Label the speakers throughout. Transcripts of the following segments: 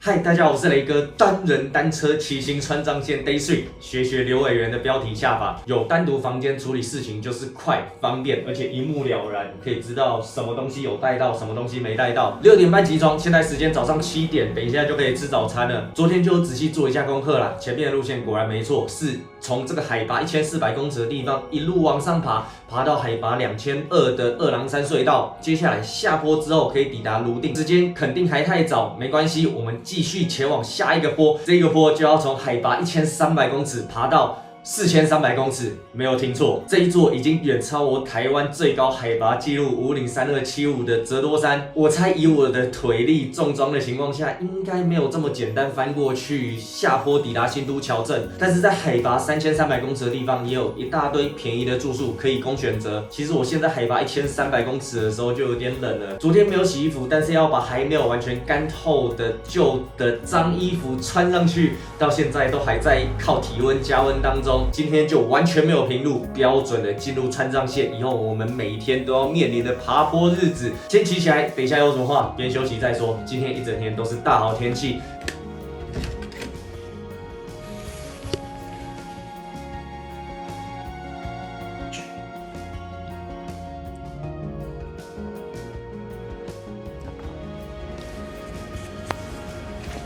Speaker 1: 嗨，大家好，我是雷哥。单人单车骑行川藏线 Day 3，学刘委员的标题下法，有单独房间处理事情就是快、方便，而且一目了然，可以知道什么东西有带到，什么东西没带到。6点半集装，现在时间早上7点，等一下就可以吃早餐了。昨天就仔细做一下功课啦，前面的路线果然没错，是从这个海拔1400公尺的地方一路往上爬，爬到海拔2200的二郎山隧道，接下来下坡之后可以抵达泸定，时间肯定还太早，没关系，我们继续前往下一个坡，这个坡就要从海拔1300公尺爬到4300公尺，没有听错，这一座已经远超我台湾最高海拔纪录503275的折多山。我猜以我的腿力重装的情况下，应该没有这么简单翻过去下坡抵达新都桥镇。但是在海拔3300公尺的地方，也有一大堆便宜的住宿可以供选择。其实我现在海拔1300公尺的时候就有点冷了，昨天没有洗衣服，但是要把还没有完全干透的旧的脏衣服穿上去，到现在都还在靠体温加温当中。今天就完全没有平路，标准的进入川藏线以后，我们每一天都要面临的爬坡日子。先骑起来，等一下有什么话边休息再说。今天一整天都是大好天气。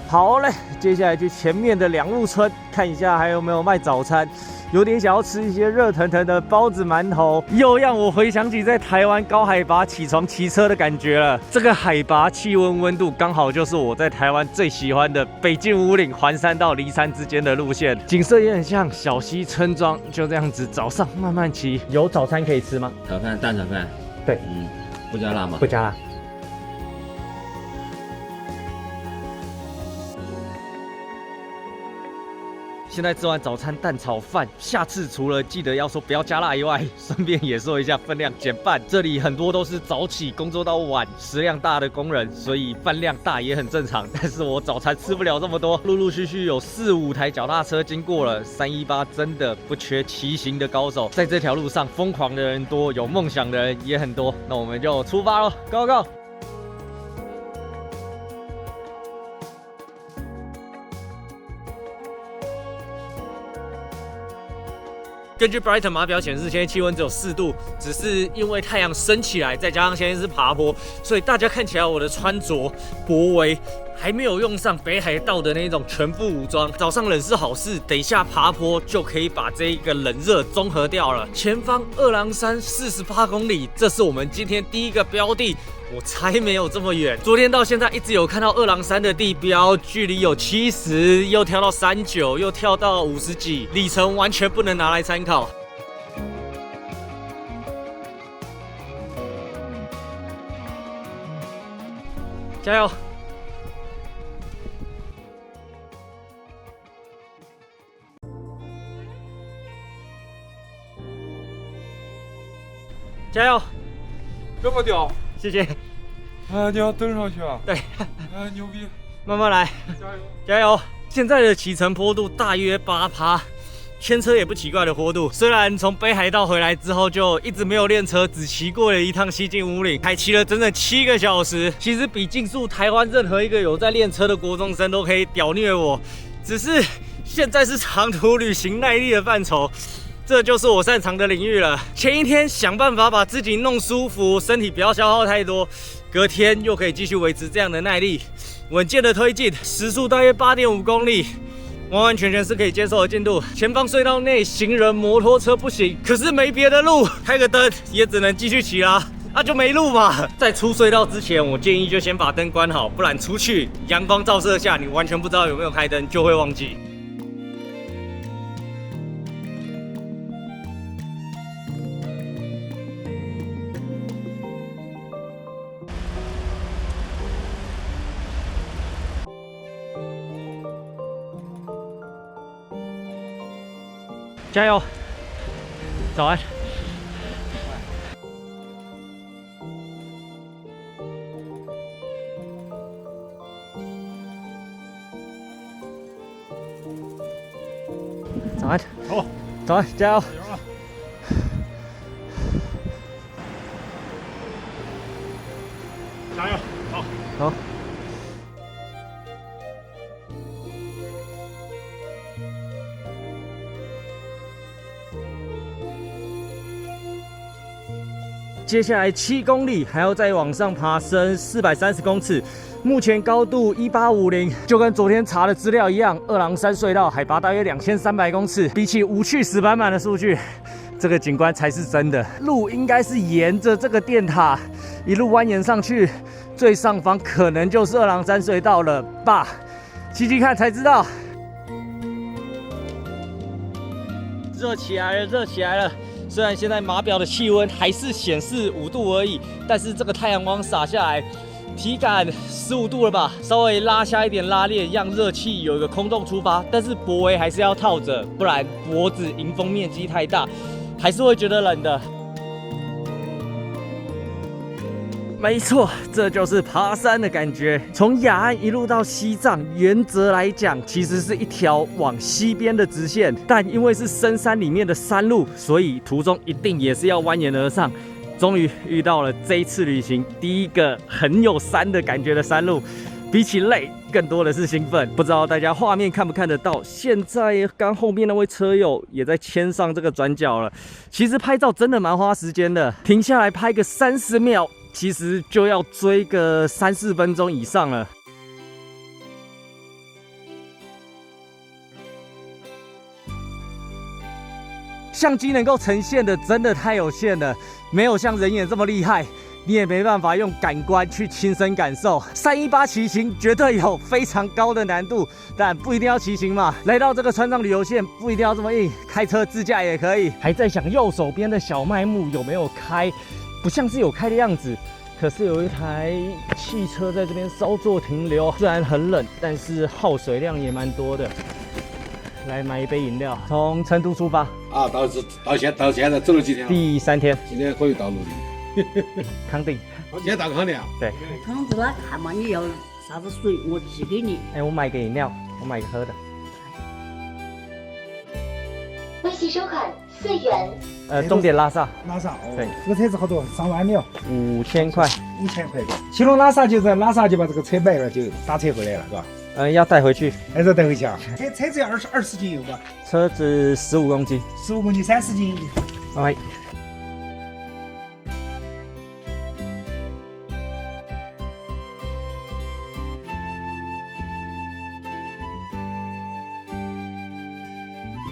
Speaker 1: 好嘞，接下来去前面的两路村看一下还有没有卖早餐，有点想要吃一些热腾腾的包子馒头，又让我回想起在台湾高海拔起床骑车的感觉了。这个海拔气温温度刚好就是我在台湾最喜欢的北进五岭环山到梨山之间的路线，景色也很像小溪村庄，就这样子早上慢慢骑。有早餐可以吃吗？
Speaker 2: 炒饭、蛋炒饭。
Speaker 1: 对，
Speaker 2: 不加辣吗？
Speaker 1: 不加辣。现在吃完早餐蛋炒饭，下次除了记得要说不要加辣以外，顺便也说一下分量减半。这里很多都是早起工作到晚，食量大的工人，所以饭量大也很正常。但是我早餐吃不了这么多，陆陆续续有4、5台脚踏车经过了。318真的不缺骑行的高手，在这条路上疯狂的人多，有梦想的人也很多。那我们就出发喽 ，Go Go！根据 Brighton 码表显示，现在气温只有4度，只是因为太阳升起来，再加上现在是爬坡，所以大家看起来我的穿着薄微，还没有用上北海道的那种全副武装。早上冷是好事，等一下爬坡就可以把这一个冷热综合掉了。前方二郎山48公里，这是我们今天第一个标的。我才没有这么远，昨天到现在一直有看到二郎山的地标，距离有70，又跳到39，又跳到50几，里程完全不能拿来参考。加油！加油！
Speaker 3: 这么屌！
Speaker 1: 谢谢。
Speaker 3: 你要登上去啊？
Speaker 1: 对。
Speaker 3: 牛逼！
Speaker 1: 慢慢来，
Speaker 3: 加油！
Speaker 1: 加油！现在的起程坡度大约8%，牵车也不奇怪的坡度。虽然从北海道回来之后就一直没有练车，只骑过了一趟西进五岭，还骑了整整7个小时。其实比竞速台湾任何一个有在练车的国中生都可以屌虐我，只是现在是长途旅行耐力的范畴。这就是我擅长的领域了。前一天想办法把自己弄舒服，身体不要消耗太多，隔天又可以继续维持这样的耐力，稳健的推进，时速大约8.5公里，完完全全是可以接受的进度。前方隧道内行人、摩托车不行，可是没别的路，开个灯也只能继续骑啦。就没路嘛。在出隧道之前，我建议就先把灯关好，不然出去阳光照射下，你完全不知道有没有开灯，就会忘记。加油！早安。早安。
Speaker 3: 好，
Speaker 1: 早安，加油！
Speaker 3: 加油！好，
Speaker 1: 好。
Speaker 4: 接下来7公里还要再往上爬升430公尺，目前高度1850，就跟昨天查的资料一样，二郎山隧道海拔大约2300公尺，比起无去死板板的数据，这个景观才是真的。路应该是沿着这个电塔一路蜿蜒上去，最上方可能就是二郎山隧道了吧？骑骑看才知道。热起来了，热起来了！虽然现在码表的气温还是显示5度而已，但是这个太阳光洒下来，体感15度了吧？稍微拉下一点拉链，让热气有一个空洞出发，但是脖围还是要套着，不然脖子迎风面积太大，还是会觉得冷的。没错，这就是爬山的感觉。从雅安一路到西藏，原则来讲，其实是一条往西边的直线，但因为是深山里面的山路，所以途中一定也是要蜿蜒而上。终于遇到了这一次旅行第一个很有山的感觉的山路，比起累，更多的是兴奋。不知道大家画面看不看得到？现在刚后面那位车友也在牵上这个转角了。其实拍照真的蛮花时间的，停下来拍个30秒。其实就要追个3、4分钟以上了。相机能够呈现的真的太有限了，没有像人眼这么厉害，你也没办法用感官去亲身感受。318骑行绝对有非常高的难度，但不一定要骑行嘛。来到这个川藏旅游线，不一定要这么硬，开车自驾也可以。还在想右手边的小卖木有没有开？不像是有开的样子，可是有一台汽车在这边稍作停留。虽然很冷，但是耗水量也蛮多的。来买一杯饮料，从成都出发。
Speaker 5: 啊，到现在走了几天了？
Speaker 4: 第3天。
Speaker 5: 今天可以到陆地。
Speaker 4: 康定。
Speaker 5: 今天到康定啊？
Speaker 4: 对。
Speaker 6: 康子来看嘛，你要啥子水，我寄给你。
Speaker 4: 哎，我买个饮料，我买个喝的。
Speaker 7: 微信收款4元。
Speaker 4: 终点拉萨。
Speaker 8: 拉萨哦。
Speaker 4: 对。
Speaker 8: 这个车子好多？上万了。5000
Speaker 4: 块。
Speaker 8: 5000块。去了拉萨就在拉萨就把这个车卖了，就打车回来了，是吧？
Speaker 4: 要带回去。
Speaker 8: 还是带回去啊？车子要20斤有吧？
Speaker 4: 车子15公斤。
Speaker 8: 15公斤30斤。
Speaker 4: 哎。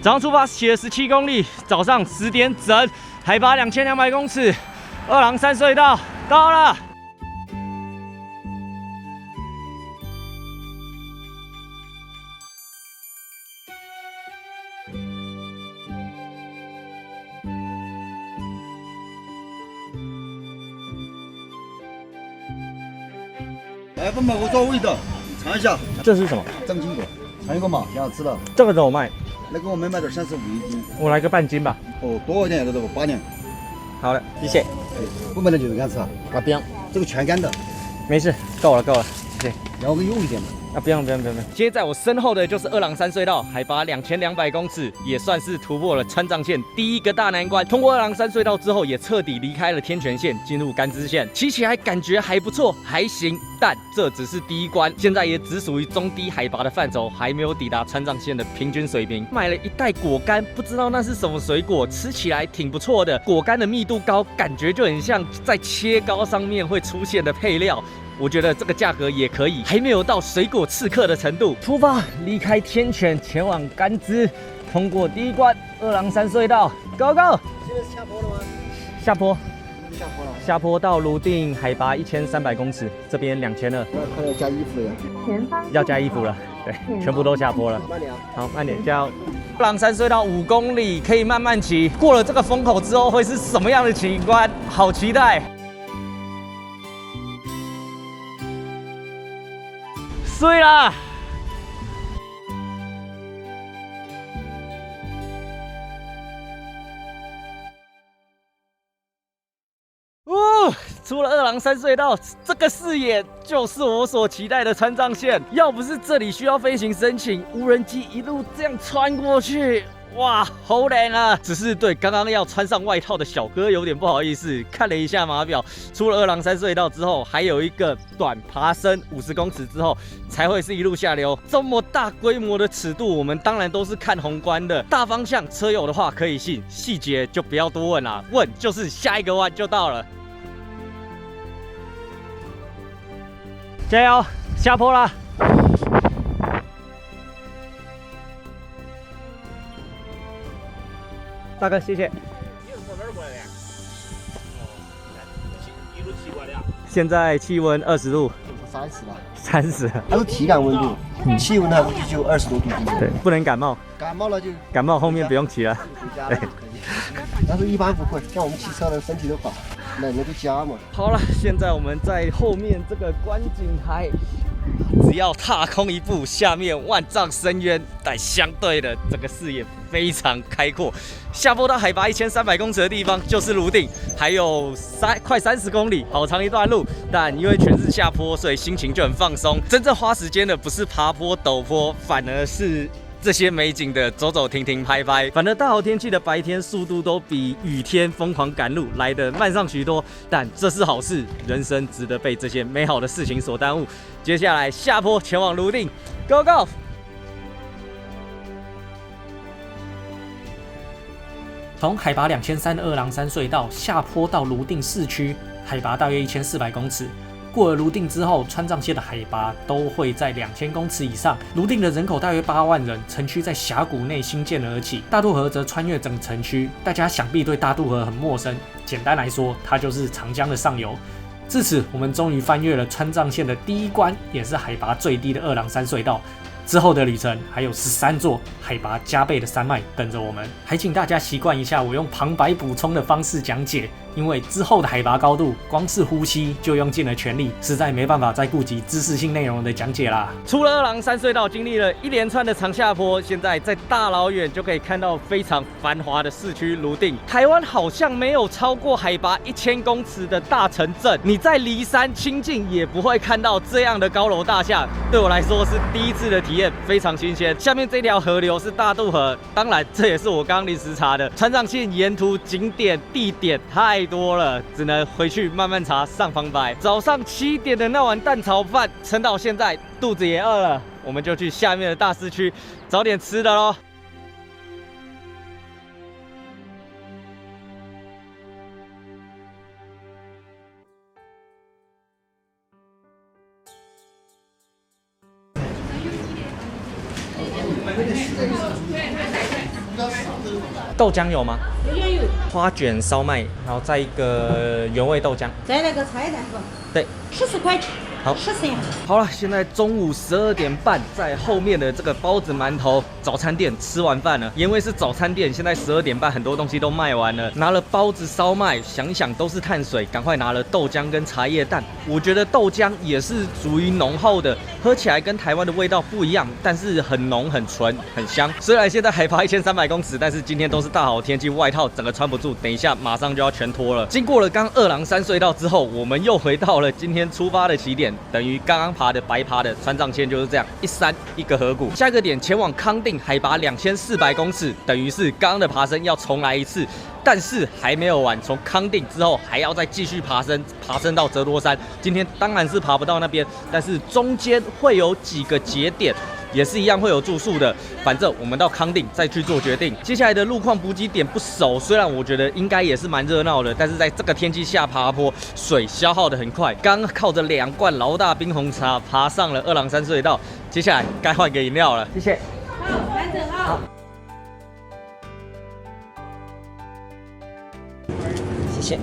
Speaker 4: 早上出发，骑了17公里，早上10点整，海拔2200公尺，二郎山隧道到了。
Speaker 9: 来，不买我找味道，你尝一下。
Speaker 4: 这是什么？
Speaker 9: 张金果，尝一个嘛，挺好吃的。
Speaker 4: 这个怎么卖？
Speaker 9: 那个我们卖点35一斤。
Speaker 4: 我来个半斤吧。
Speaker 9: 哦，多一点的这个8两。
Speaker 4: 好的，谢谢。
Speaker 9: 不买的就这样吃啊？
Speaker 4: 啊，不用，
Speaker 9: 这个全干的。
Speaker 4: 没事，够了，谢谢。
Speaker 9: 要个有一点的。
Speaker 4: 啊，不用。接在我身后的就是二郎山隧道，海拔2200公尺，也算是突破了川藏线第一个大难关。通过二郎山隧道之后，也彻底离开了天泉线，进入甘孜线，骑起来感觉还不错，还行。但这只是第一关，现在也只属于中低海拔的范畴，还没有抵达川藏线的平均水平。买了一袋果干，不知道那是什么水果，吃起来挺不错的。果干的密度高，感觉就很像在切糕上面会出现的配料。我觉得这个价格也可以，还没有到水果刺客的程度。出发，离开天泉，前往甘孜，通过第一关二郎山隧道 ，Go Go！
Speaker 9: 现在是下坡了吗？
Speaker 4: 下坡。
Speaker 9: 下坡了。
Speaker 4: 下坡到泸定，海拔1300公尺，这边2200。
Speaker 9: 快要加衣服了。
Speaker 4: 要加衣服了，对，全部都下坡了。
Speaker 9: 慢点啊。
Speaker 4: 好，慢点，加油。二郎山隧道5公里，可以慢慢骑。过了这个风口之后，会是什么样的景观？好期待！睡啦！出了二郎山隧道，这个视野就是我所期待的川藏线。要不是这里需要飞行申请，无人机一路这样穿过去，哇，好冷啊！只是对刚刚要穿上外套的小哥有点不好意思。看了一下码表，出了二郎山隧道之后，还有一个短爬升50公尺之后，才会是一路下流。这么大规模的尺度，我们当然都是看宏观的，大方向车友的话可以信，细节就不要多问啦。问就是下一个弯就到了。加油，下坡啦！大哥，谢谢。现在气温20度，30，
Speaker 9: 它是体感温度，气温呢就20多度。
Speaker 4: 对，不能感冒，
Speaker 9: 感冒了就
Speaker 4: 感冒后面不用骑了。
Speaker 9: 对，但是一般不会，像我们骑车的身体都好，冷了就加嘛。
Speaker 4: 好了，现在我们在后面这个观景台，只要踏空一步，下面万丈深渊，但相对的这个视野非常开阔。下坡到海拔1300公尺的地方就是泸定，还有快30公里，好长一段路。但因为全是下坡，所以心情就很放松。真正花时间的不是爬坡陡坡，反而是这些美景的走走停停拍拍。反而大好天气的白天速度都比雨天疯狂赶路来得慢上许多，但这是好事，人生值得被这些美好的事情所耽误。接下来下坡前往泸定 ，Go Go！ 从海拔2300的二郎山隧道下坡到泸定市区，海拔大约1400公尺。过了泸定之后，川藏线的海拔都会在2000公尺以上。泸定的人口大约8万人，城区在峡谷内兴建而起，大渡河则穿越整城区。大家想必对大渡河很陌生，简单来说，它就是长江的上游。至此，我们终于翻越了川藏线的第一关，也是海拔最低的二郎山隧道。之后的旅程还有13座海拔加倍的山脉等着我们，还请大家习惯一下我用旁白补充的方式讲解，因为之后的海拔高度，光是呼吸就用尽了全力，实在没办法再顾及知识性内容的讲解啦。出了二郎山隧道，经历了一连串的长下坡，现在在大老远就可以看到非常繁华的市区泸定。台湾好像没有超过海拔1000公尺的大城镇，你在离山亲近也不会看到这样的高楼大厦，对我来说是第一次的体验，非常新鲜。下面这条河流是大渡河，当然这也是我刚临时查的。川藏线沿途景点地点太多了，只能回去慢慢查上旁白。早上7点的那碗蛋炒饭，撑到现在肚子也饿了，我们就去下面的大市区找点吃的咯。豆浆有吗？有。花卷烧麦，然后再一个原味豆浆。
Speaker 6: 再来个菜蛋是吧？
Speaker 4: 对
Speaker 6: ，40块钱。
Speaker 4: 好
Speaker 6: ，14呀。
Speaker 4: 好了，现在中午12点半，在后面的这个包子馒头早餐店吃完饭了。因为是早餐店，现在12点半很多东西都卖完了。拿了包子烧麦，想一想都是碳水，赶快拿了豆浆跟茶叶蛋。我觉得豆浆也是属于浓厚的，喝起来跟台湾的味道不一样，但是很浓很纯很香。虽然现在海拔1300公尺，但是今天都是大好天气，外套整个穿不住，等一下马上就要全脱了。经过了刚二郎山隧道之后，我们又回到了今天出发的起点。等于刚刚爬的白爬的川藏线就是这样，一山一个河谷。下一个点前往康定，海拔2400公尺，等于是刚刚的爬升要重来一次。但是还没有完，从康定之后还要再继续爬升到折多山。今天当然是爬不到那边，但是中间会有几个节点。也是一样会有住宿的，反正我们到康定再去做决定。接下来的路况补给点不熟，虽然我觉得应该也是蛮热闹的，但是在这个天气下爬坡，水消耗的很快。刚靠着2罐劳大冰红茶爬上了二郎山隧道，接下来该换个饮料了。谢谢。
Speaker 6: 好，反正好。
Speaker 4: 谢谢。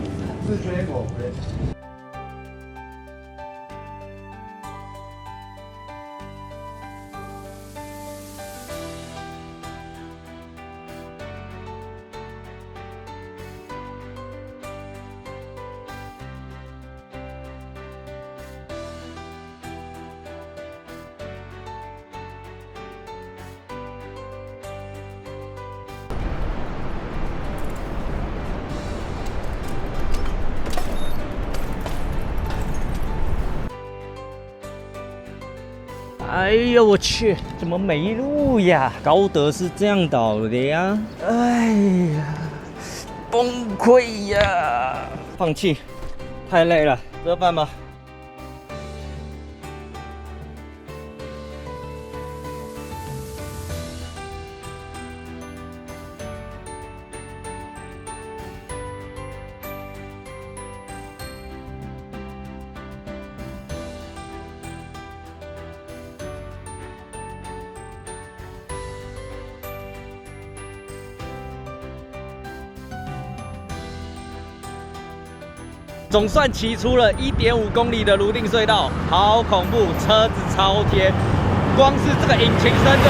Speaker 4: 哎呦我去，怎么没路呀？高德是这样倒的呀！哎呀，崩溃呀！放弃，太累了，吃饭吧。总算骑出了1.5公里的泸定隧道，好恐怖，车子超贴，光是这个引擎声的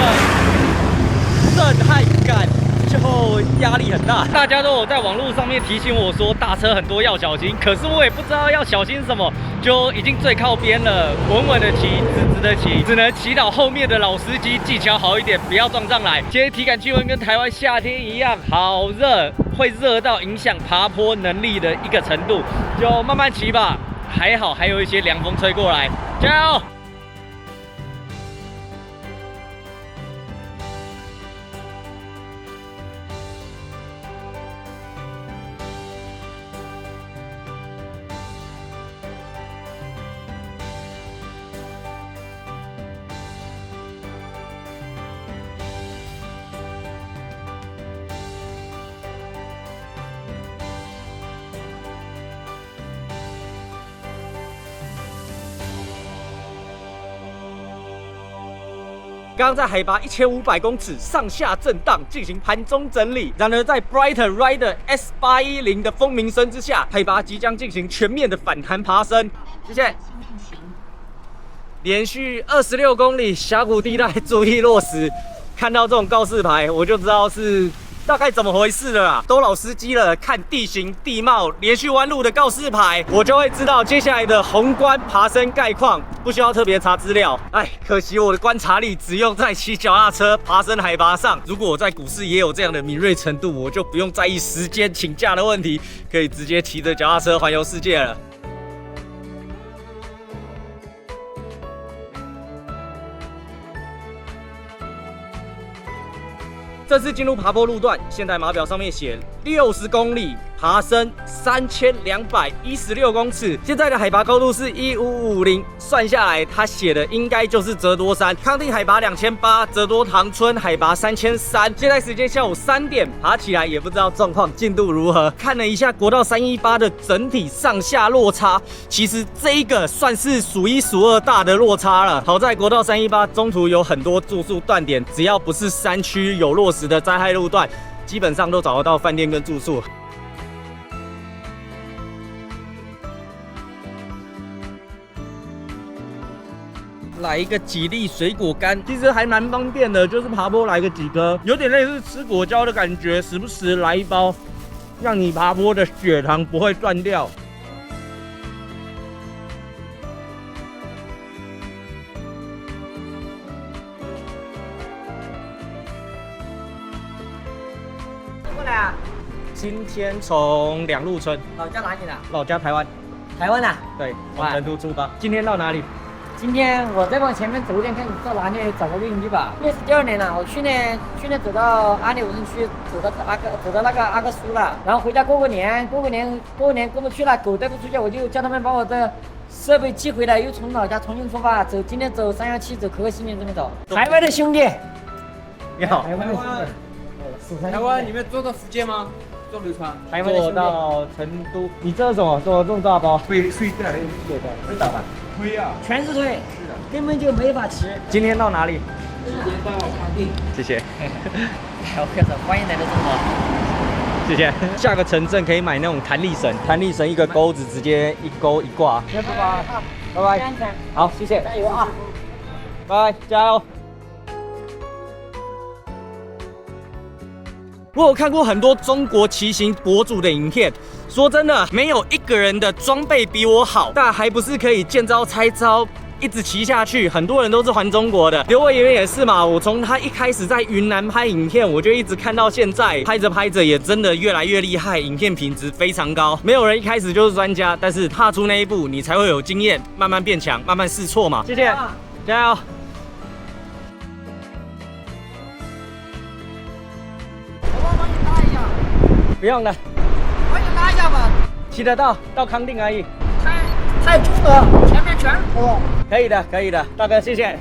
Speaker 4: 震撼感就压力很大。大家都有在网络上面提醒我说大车很多要小心，可是我也不知道要小心什么，就已经最靠边了，稳稳的骑，直直的骑，只能祈祷后面的老司机技巧好一点，不要撞上来。今天体感气温跟台湾夏天一样，好热，会热到影响爬坡能力的一个程度，就慢慢骑吧。还好还有一些凉风吹过来，加油！刚刚在海拔1500公尺上下震荡进行盘中整理，然而在 Brighter Rider S810的风鸣声之下，海拔即将进行全面的反弹爬升。谢谢。连续26公里峡谷地带注意落石，看到这种告示牌，我就知道是大概怎么回事了啦。都老司机了，看地形地貌、连续弯路的告示牌，我就会知道接下来的宏观爬升概况，不需要特别查资料。哎，可惜我的观察力只用在骑脚踏车爬升海拔上。如果我在股市也有这样的敏锐程度，我就不用在意时间请假的问题，可以直接骑着脚踏车环游世界了。这次进入爬坡路段，现在码表上面写60公里，爬升3216公尺，现在的海拔高度是15550，算下来它写的应该就是折多山。康定海拔2800，折多塘村海拔3300。现在时间下午3点，爬起来也不知道状况进度如何。看了一下国道318的整体上下落差，其实这一个算是数1数2大的落差了。好在国道318中途有很多住宿断点，只要不是山区有落石的灾害路段，基本上都找得到饭店跟住宿。来一个几粒水果干，其实还蛮方便的，就是爬坡来个几颗，有点类似吃果胶的感觉，时不时来一包，让你爬坡的血糖不会断掉。
Speaker 10: 过来啊！
Speaker 4: 今天从两路村，
Speaker 10: 老家哪里的？
Speaker 4: 老家台湾，
Speaker 10: 台湾的。
Speaker 4: 对，从成都出发。今天到哪里？
Speaker 10: 今天我再往前面走一点，看你到哪里找个运气吧。因为是第2年了，我去年走到安利无人区，走到那个阿克苏了，然后回家过个年过不去了，狗带不出去，我就叫他们把我的设备寄回来，又从老家重新出发，今天走317，走可可西里这边走。台湾的兄弟，
Speaker 4: 你好。
Speaker 10: 台湾的兄弟。
Speaker 11: 台湾，你们坐到福建吗？坐流川。
Speaker 4: 坐到成都。你这什么？做这么大包？
Speaker 8: 水带来的，
Speaker 4: 会打吧？
Speaker 8: 推啊，
Speaker 10: 全是推，根本就没法骑。
Speaker 4: 今天到哪里？
Speaker 11: 今天到康定。
Speaker 4: 谢谢。
Speaker 10: 欢迎来到中国。
Speaker 4: 谢谢。下个城镇可以买那种弹力绳，弹力绳一个钩子直接一钩一挂。
Speaker 10: 拜拜，
Speaker 4: 拜拜。好，谢谢。
Speaker 10: 加油啊！
Speaker 4: 拜，加油。我有看过很多中国骑行博主的影片，说真的，没有一个人的装备比我好，但还不是可以见招拆招，一直骑下去。很多人都是环中国的，刘伟元也是嘛。我从他一开始在云南拍影片，我就一直看到现在，拍着拍着也真的越来越厉害，影片品质非常高。没有人一开始就是专家，但是踏出那一步，你才会有经验，慢慢变强，慢慢试错嘛。谢谢，加油。不用了，
Speaker 10: 帮你拉一下吧。
Speaker 4: 骑得到康定而已。
Speaker 10: 太重了，前面全坡。
Speaker 4: 可以的，可以的，大哥，谢谢。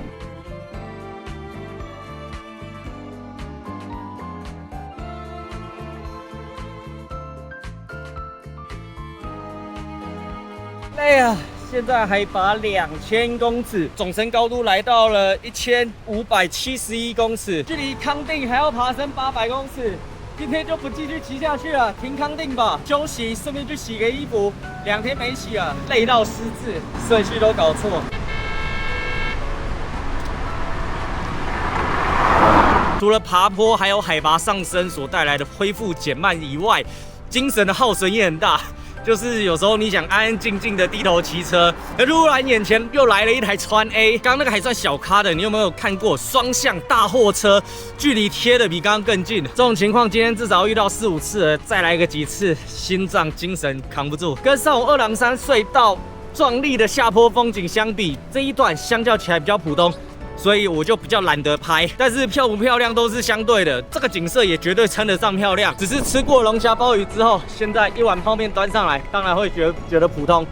Speaker 4: 累啊！现在海拔2000公尺，总升高度来到了1571公尺，距离康定还要爬升800公尺。今天就不继续骑下去了，停康定吧，休息，顺便去洗个衣服。2天没洗了，累到失智，顺序都搞错。除了爬坡还有海拔上升所带来的恢复减慢以外，精神的耗损也很大。就是有时候你想安安静静的低头骑车，突然眼前又来了一台川 A， 刚刚那个还算小咖的，你有没有看过双向大货车，距离贴的比刚刚更近？这种情况今天至少遇到4、5次了，再来个几次，心脏精神扛不住。跟上我2郎山隧道壮丽的下坡风景相比，这一段相较起来比较普通。所以我就比较懒得拍，但是漂不漂亮都是相对的，这个景色也绝对称得上漂亮。只是吃过龙虾鲍鱼之后，现在一碗泡面端上来，当然会觉得普通。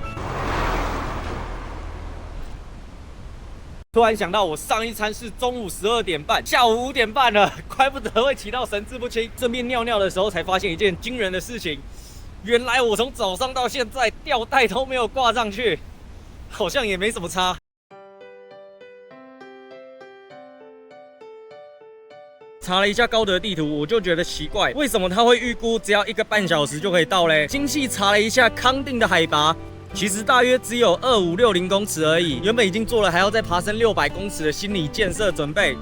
Speaker 4: 突然想到，我上一餐是中午12点半，下午5点半了，怪不得会骑到神志不清。顺便尿尿的时候才发现一件惊人的事情，原来我从早上到现在吊带都没有挂上去，好像也没什么差。查了一下高德地图，我就觉得奇怪，为什么他会预估只要1个半小时就可以到嘞？精细查了一下康定的海拔，其实大约只有2560公尺而已。原本已经做了还要再爬升600公尺的心理建设准备，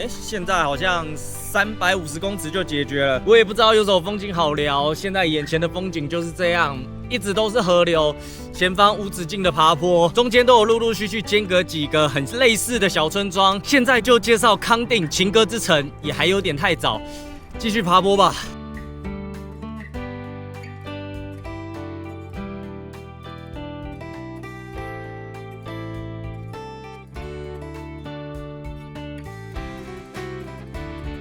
Speaker 4: 现在好像350公尺就解决了。我也不知道有什么风景好聊，现在眼前的风景就是这样，一直都是河流，前方无止境的爬坡，中间都有陆陆续续间隔几个很类似的小村庄。现在就介绍康定情歌之城，也还有点太早，继续爬坡吧。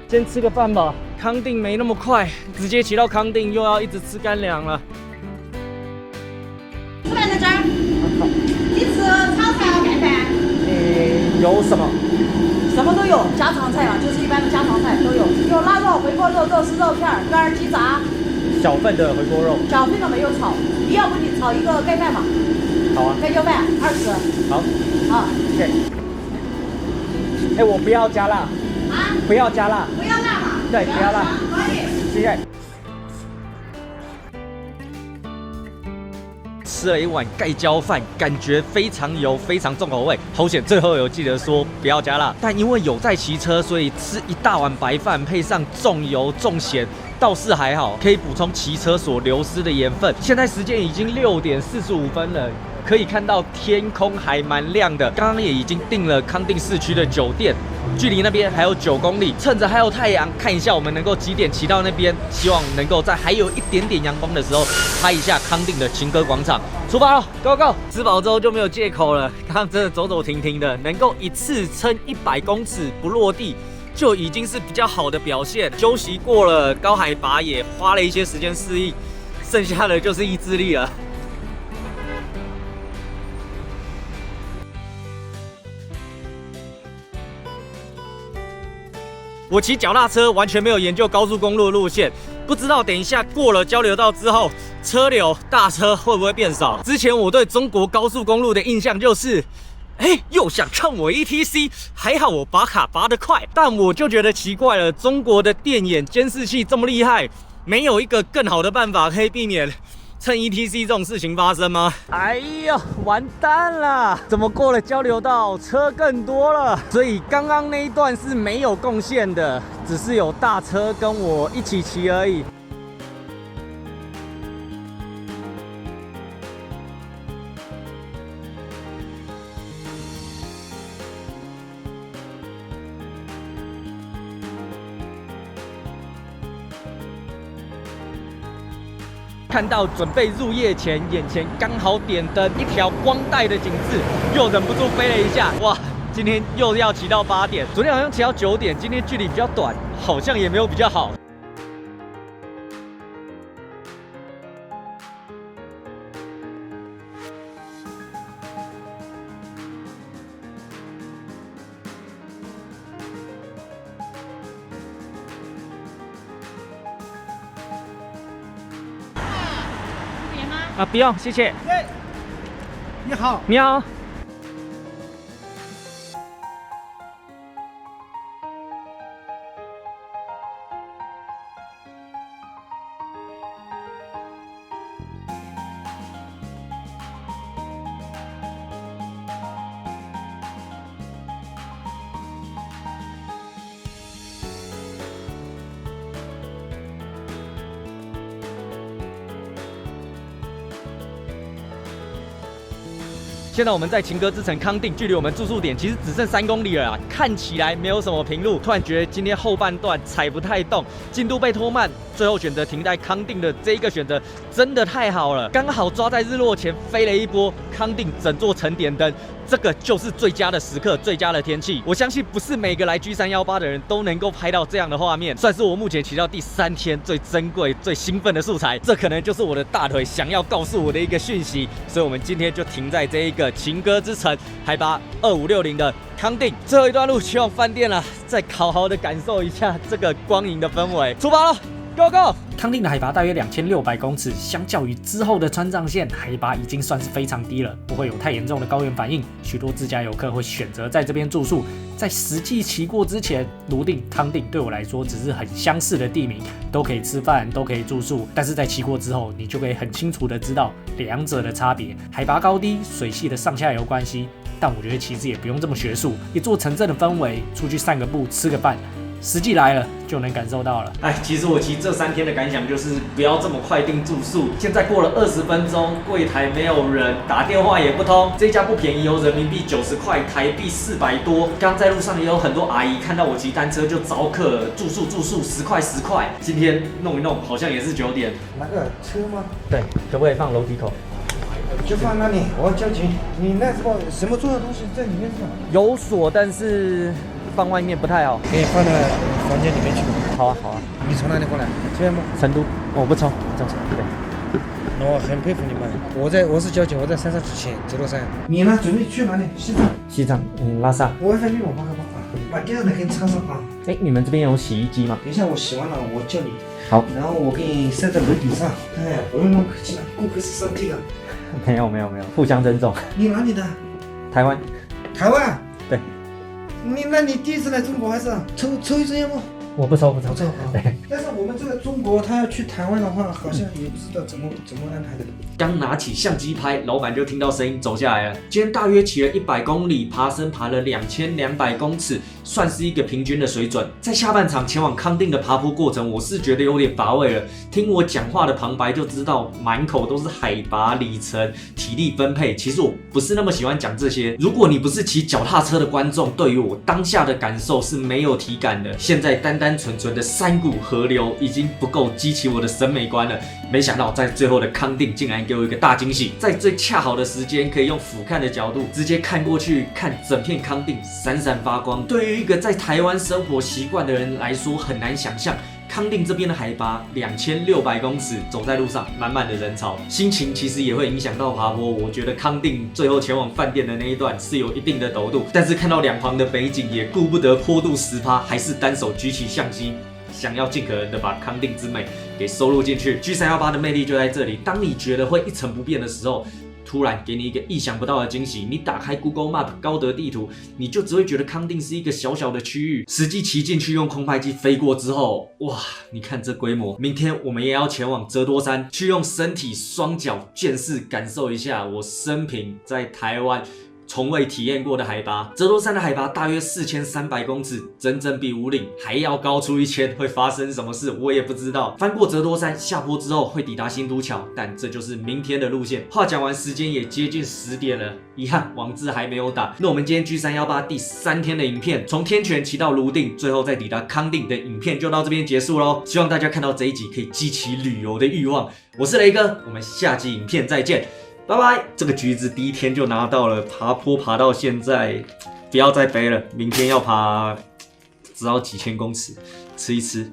Speaker 4: 先吃个饭吧，康定没那么快，直接骑到康定又要一直吃干粮了。
Speaker 12: 出来在这儿。你吃炒菜要盖饭？
Speaker 4: 有什么？
Speaker 12: 什么都有，家常菜嘛，就是一般的家常菜都有，有腊肉、回锅肉、肉丝、肉片、干鸡杂。
Speaker 4: 小份的回锅肉。
Speaker 12: 小份的没有炒，你要不你炒一个盖饭嘛？
Speaker 4: 好啊。
Speaker 12: 盖浇饭20。
Speaker 4: 好。
Speaker 12: 好。
Speaker 4: 谢谢。我不要加辣。
Speaker 12: 啊？
Speaker 4: 不要加辣。
Speaker 12: 不要辣嘛？
Speaker 4: 对，不要辣。
Speaker 12: 可以。
Speaker 4: 谢谢。吃了一碗盖浇饭，感觉非常油，非常重口味。好险，最后有记得说不要加辣。但因为有在骑车，所以吃一大碗白饭，配上重油重咸，倒是还好，可以补充骑车所流失的盐分。现在时间已经6点45分了。可以看到天空还蛮亮的，刚刚也已经订了康定市区的酒店，距离那边还有9公里，趁着还有太阳，看一下我们能够几点骑到那边，希望能够在还有一点点阳光的时候拍一下康定的情歌广场。出发了 ，Go Go！ 吃饱之后就没有借口了，刚刚真的走走停停的，能够一次撑100公尺不落地，就已经是比较好的表现。休息过了，高海拔也花了一些时间适应，剩下的就是意志力了。我骑脚踏车完全没有研究高速公路的路线，不知道等一下过了交流道之后，车流大车会不会变少？之前我对中国高速公路的印象就是，又想唱我 ETC， 还好我拔卡拔得快，但我就觉得奇怪了，中国的电眼监视器这么厉害，没有一个更好的办法可以避免趁 ETC 这种事情发生吗？哎呦，完蛋了！怎么过了交流道，车更多了？所以刚刚那一段是没有贡献的，只是有大车跟我一起骑而已。看到准备入夜前，眼前刚好点灯一条光带的景致，又忍不住飞了一下。哇，今天又要骑到8点，昨天好像骑到9点，今天距离比较短，好像也没有比较好。啊，不用，谢谢。
Speaker 8: 你好，
Speaker 4: 你好。现在我们在情歌之城康定，距离我们住宿点其实只剩3公里了啊，看起来没有什么平路。突然觉得今天后半段踩不太动，进度被拖慢，最后选择停在康定的这一个选择真的太好了，刚好抓在日落前飞了一波，康定整座城点灯。这个就是最佳的时刻，最佳的天气。我相信不是每个来 G318的人都能够拍到这样的画面，算是我目前骑到第3天最珍贵、最兴奋的素材。这可能就是我的大腿想要告诉我的一个讯息。所以，我们今天就停在这一个情歌之城，海拔2560的康定。最后一段路去往饭店了，再好好的感受一下这个光影的氛围。出发喽！ Go Go！ 康定的海拔大约2600公尺，相较于之后的川藏线，海拔已经算是非常低了，不会有太严重的高原反应。许多自驾游客会选择在这边住宿。在实际骑过之前，泸定、康定对我来说只是很相似的地名，都可以吃饭，都可以住宿。但是在骑过之后，你就可以很清楚的知道两者的差别，海拔高低、水系的上下游关系。但我觉得其实也不用这么学术，一座城镇的氛围，出去散个步，吃个饭。 实际来了就能感受到了。哎，其实我骑这3天的感想就是不要这么快订住宿。现在过了20分钟，柜台没有人，打电话也不通。这家不便宜哦，人民币90块，台币400多。刚在路上也有很多阿姨看到我骑单车就招客，住宿10块10块。今天弄一弄，好像也是9点。
Speaker 8: 那个车吗？
Speaker 4: 对，可不可以放楼梯口？
Speaker 8: 就放那里，我交警。你那什么重要东西在里面是吧？
Speaker 4: 有锁，但是放外面不太好。
Speaker 8: 可以放到房间里面去。
Speaker 4: 好啊，好啊。
Speaker 8: 你从哪里过来？这边吗？
Speaker 4: 成都。我不抽，正常。对。
Speaker 8: 我很佩服你们。我是交警，我在山上执勤，折罗山。你呢？准备去哪里？西藏。
Speaker 4: 西藏，拉萨。
Speaker 8: 我WiFi密码报告吧。把电脑给你插上啊。
Speaker 4: 哎，你们这边有洗衣机吗？
Speaker 8: 等一下我洗完了，我叫你。
Speaker 4: 好。
Speaker 8: 然后我给你塞在楼顶上。哎，不用那么客气了，顾客是上帝了。
Speaker 4: 没有，互相尊重。
Speaker 8: 你哪里的？
Speaker 4: 台湾。
Speaker 8: 台湾？
Speaker 4: 对。
Speaker 8: 那你第一次来中国还是抽一支烟吗？
Speaker 4: 我不抽。
Speaker 8: 对。但是我们这个中国，他要去台湾的话，好像也不知道怎么安排的。
Speaker 4: 刚拿起相机拍，老板就听到声音走下来了。今天大约骑了100公里，爬升爬了2200公尺，算是一个平均的水准。在下半场前往康定的爬坡过程，我是觉得有点乏味了。听我讲话的旁白就知道，满口都是海拔、里程、体力分配。其实我不是那么喜欢讲这些。如果你不是骑脚踏车的观众，对于我当下的感受是没有体感的。现在单纯的山谷河流已经不够激起我的审美观了。没想到在最后的康定竟然给我一个大惊喜，在最恰好的时间，可以用俯瞰的角度直接看过去，看整片康定闪闪发光。对于一个在台湾生活习惯的人来说，很难想象。 康定这边的海拔2600公尺，走在路上满满的人潮，心情其实也会影响到爬坡。我觉得康定最后前往饭店的那一段是有一定的陡度，但是看到两旁的北景，也顾不得坡度10%，还是单手举起相机，想要尽可能的把康定之美给收录进去。G318的魅力就在这里，当你觉得会一成不变的时候。 突然给你一个意想不到的惊喜，你打开 Google Map 高德地图，你就只会觉得康定是一个小小的区域。实际骑进去用空拍机飞过之后，哇，你看这规模！明天我们也要前往折多山，去用身体双脚见识感受一下我生平在台湾 从未体验过的海拔，折多山的海拔大约4300公尺，整整比武岭还要高出1000。会发生什么事，我也不知道。翻过折多山，下坡之后会抵达新都桥，但这就是明天的路线。话讲完，时间也接近10点了，遗憾网志还没有打。那我们今天 G318第3天的影片，从天泉骑到泸定，最后再抵达康定的影片就到这边结束喽。希望大家看到这一集可以激起旅游的欲望。我是雷哥，我们下集影片再见。 拜拜！这个橘子第1天就拿到了，爬坡爬到现在，不要再背了。明天要爬，不知道几千公尺，吃一吃。